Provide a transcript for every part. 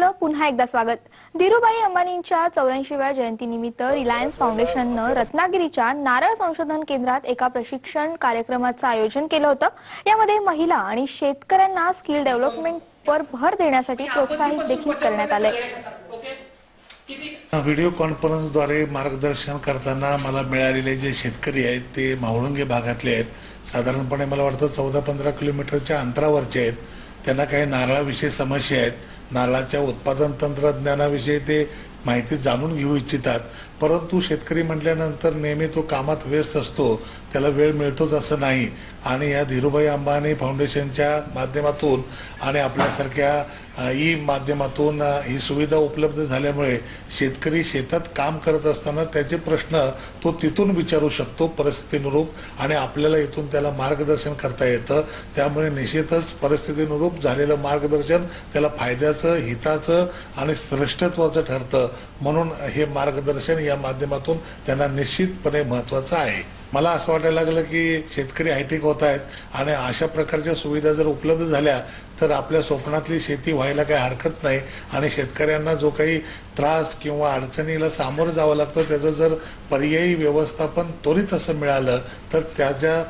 आपलं पुन्हा एकदा स्वागत। धीरूभाई अंबानींच्या 84व्या जयंतीनिमित्त रिलायन्स फाउंडेशननं रत्नागिरीच्या नारळ संशोधन केंद्रात एका प्रशिक्षण कार्यक्रमाचं आयोजन केलं होतं। यामध्ये महिला आणि शेतकऱ्यांना स्किल डेव्हलपमेंटवर भर देण्यासाठी प्रोत्साहित देखील करण्यात आले। व्हिडिओ कॉन्फरन्सद्वारे मार्गदर्शन करताना मला मिळालेले जे शेतकरी आहेत ते मावळुंगे भागातले आहेत। साधारणपणे मला वाटतं 14-15 किलोमीटरच्या अंतरावरचे आहेत। त्यांना काही नारळाविषयी समस्या आहेत, नारळाच्या उत्पादन तंत्रज्ञानाविषयी ते माहिती जाणून घेऊ इच्छितात। परंतु शेतकरी म्हटल्यानंतर नेहमी तो कामात व्यस्त असतो, त्याला वेळ मिळतोच असं नाही। आणि या धीरूभाई अंबानी फाउंडेशनच्या माध्यमातून आणि आपल्यासारख्या माध्यमातून ही सुविधा उपलब्ध झाल्यामुळे शेतकरी शेतात काम करत असताना त्याचे प्रश्न तो तिथून विचारू शकतो परिस्थितीनुरूप, आणि आपल्याला इथून त्याला मार्गदर्शन करता येतं। त्यामुळे निश्चितच परिस्थितीनुरूप झालेलं मार्गदर्शन त्याला फायद्याचं, हिताचं आणि श्रेष्ठत्वाचं ठरतं। म्हणून हे मार्गदर्शन या माध्यमातून त्यांना निश्चितपणे महत्त्वाचं आहे। मला असं वाटायला लागलं की शेतकरी हायटेक होत आहेत आणि अशा प्रकारच्या सुविधा जर उपलब्ध झाल्या तर आपल्या स्वप्नातली शेती व्हायला काही हरकत नाही। आणि शेतकऱ्यांना जो काही त्रास किंवा अडचणीला सामोरं जावं लागतं त्याचं जर पर्यायी व्यवस्थापन त्वरित असं मिळालं तर त्याच्या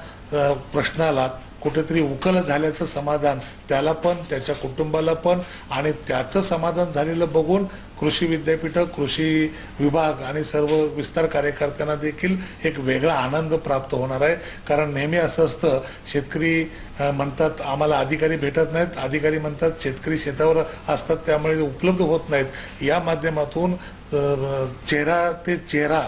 प्रश्नाला कुठेतरी उकल झाल्याचं समाधान त्याला पण, त्याच्या कुटुंबाला पण, आणि त्याचं समाधान झालेलं बघून कृषी विद्यापीठ, कृषी विभाग आणि सर्व विस्तार कार्यकर्त्यांना देखील एक वेगळा आनंद प्राप्त होणार आहे। कारण नेहमी असं असतं, शेतकरी म्हणतात आम्हाला अधिकारी भेटत नाहीत, अधिकारी म्हणतात शेतकरी शेतावर असतात त्यामुळे उपलब्ध होत नाहीत। या माध्यमातून चेहरा ते चेहरा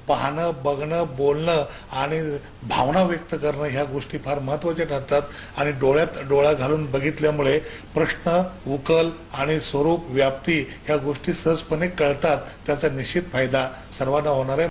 पाहणं, बघणं, बोलणं आणि भावना व्यक्त करणं ह्या गोष्टी फार महत्त्वाच्या ठरतात। आणि डोळ्यात डोळा घालून बघितल्यामुळे प्रश्न, उकल आणि स्वरूप, व्याप्ती ह्या गोष्टी सहजपणे कळतात। त्याचा निश्चित फायदा सर्वांना होणार आहे।